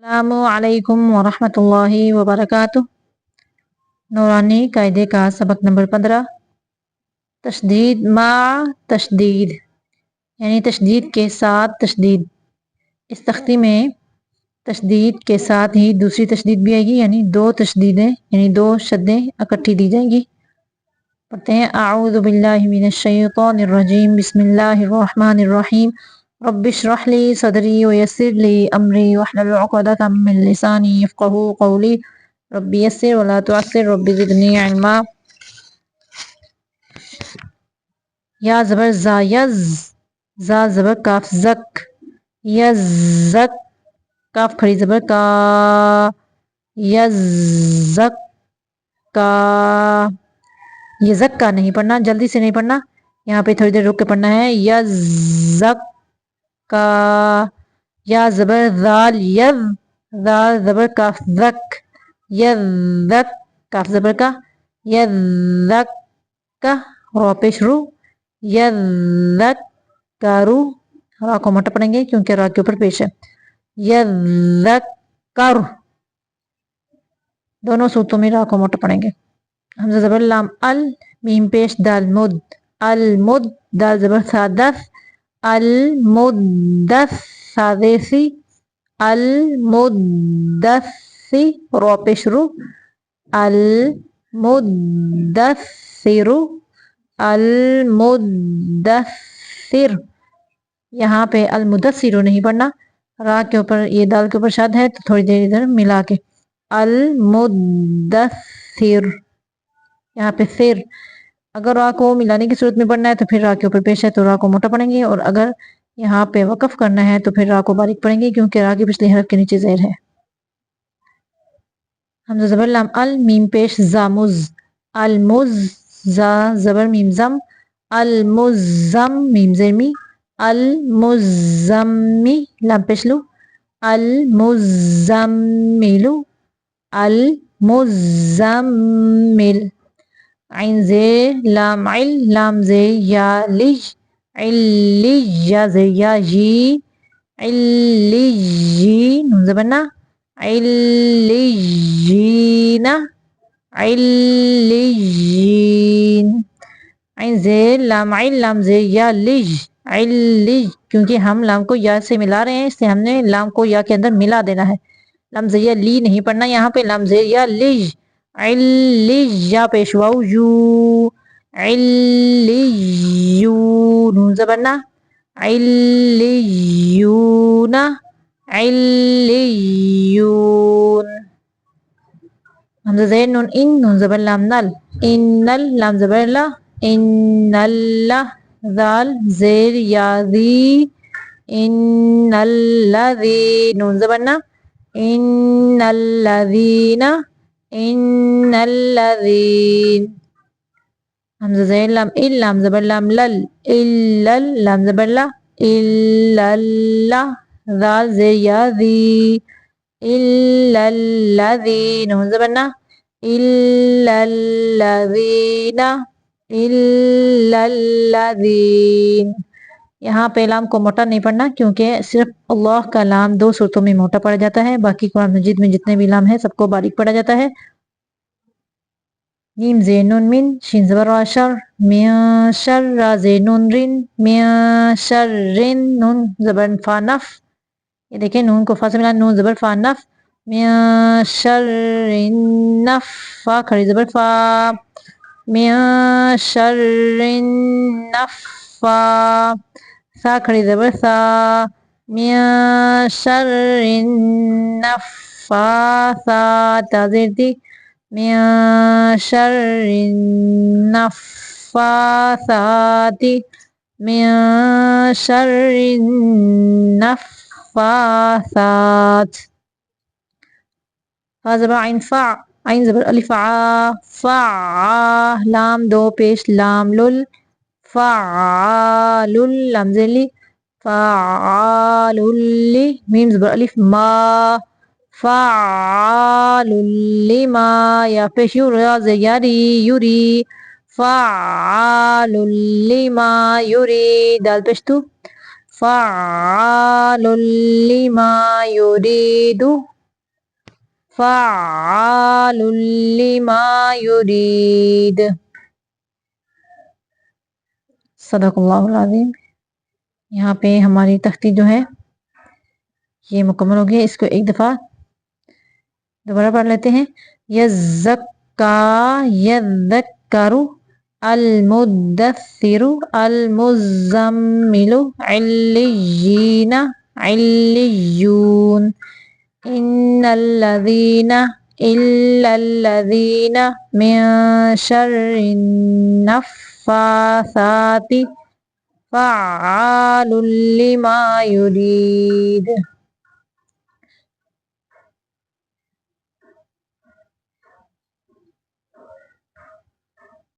السلام علیکم ورحمۃ اللہ وبرکاتہ۔ نورانی قاعدے کا سبق نمبر 15۔ تشدید مع تشدید یعنی تشدید کے ساتھ تشدید۔ اس تختی میں تشدید کے ساتھ ہی دوسری تشدید بھی آئے گی، یعنی دو تشدیدیں یعنی دو شدیں اکٹھی دی جائیں گی۔ پڑھتے ہیں اعوذ باللہ من الشیطان الرجیم، بسم اللہ الرحمن الرحیم۔ رب اشرح لی صدری ویسر لی امری واحلل عقدۃ من لسانی یفقہوا قولی رب یسر ولا تعسر رب زدنی علما۔ یا زبر زا یز، زا زبر کاف زک، یزک، کاف کھڑی زبر کا، یزک کا، یہ زک کا نہیں پڑھنا، جلدی سے نہیں پڑھنا، یہاں پہ تھوڑی دیر رک کے پڑھنا ہے۔ یزک کا، یا زبر ذال یذ، ذال زبر کاف زک، یذک، کاف زبر کا، یذک کا، رو پیش رو، یذک کرو، را کو موٹا پڑھیں گے کیونکہ را کے اوپر پیش ہے۔ یذک کر، دونوں صورتوں میں را کو موٹا پڑھیں گے۔ حمزہ زبر لام ال، میم پیش دال مد، المد، دال زبر تھا دف، المدث، سادیسی، المدثی، رو پیش رو، المدثر، المدثر، یہاں پہ المدثر نہیں پڑھنا، را کے اوپر یہ دال کے اوپر شاد ہے تو تھوڑی دیر ادھر ملا کے المدثر، یہاں پہ سر، اگر را کو ملانے کی صورت میں پڑھنا ہے تو پھر را کے اوپر پیش ہے تو را کو موٹا پڑھیں گے، اور اگر یہاں پہ وقف کرنا ہے تو پھر را کو باریک پڑھیں گے کیونکہ را کی پچھلی حرف کے نیچے زیر ہے۔ حمزہ زبر لام ال، میم پیش زامز، المز، زا زبر میم زم، المزم، میم زیر می، المزمی، لام پیش لو، المزملو، المزمل، عین زیر لام عل، لام زیر یا لج، علی، یا زیر یا جی، علی، نون زبر نا، علیجین، علیجین، عین زیر لام عل، لام زیر یا لج، علیج، کیونکہ ہم لام کو یا سے ملا رہے ہیں اس سے ہم نے لام کو یا کے اندر ملا دینا ہے، لام زیر یا لی نہیں پڑھنا، یہاں پہ لام زیر یا لج، علیج، یا پیش واو یو، علییو، نون زبر نا، علییون، علییون، حمزہ زیر نون ان، نون زبر لام نل، انل، لام زبر لا، انل، ذال زیر یا ذی، انلذی، نون زبر نا، انلذین، انلذین، حمزہ زیر لام ال، لام زبر لام لل، اللل، لام زبر لا، اللل، ذال زیر یا ذی، الللذی، نون زبر نا، الللذین، الللذین، یہاں پہ لام کو موٹا نہیں پڑھنا کیونکہ صرف اللہ کا لام دو صورتوں میں موٹا پڑا جاتا ہے، باقی قرآن مجید میں جتنے بھی لام ہیں سب کو باریک پڑھا جاتا ہے۔ میم زیر نون من، شین زبر را شر، من شر، را زیر نون رن، من شر رن، نون زبر فا نف، یہ دیکھیں نون کو فا سے ملا، نون زبر فا نف، من شر نف، فا کھڑی زبر فا، من شر نفا، سا کھڑی زبر سا، من شر نفاثات، زیر دی، من شر النفاثات، من شر النفاثات، فا زبر عین فا، عین زبر الف عا، فا، لام دو پیش لام لل، فعالل، لام زیر لی، فعالل، میم زبر الف ما، فعال لما، یا پیش یو، را زیر یاری، یوری، فعال لما یوری، دال پیش تو، فعال لما يريد فعال لما يريد. صدق اللہ العظیم. یہاں پہ ہماری تختی جو ہے یہ مکمل ہو گئی. اس کو ایک دفعہ دوبارہ پڑھ لیتے ہیں. یذکر المدثر المزمل علیین علیون الا الذین من شر النفاثات فعال لما يريد.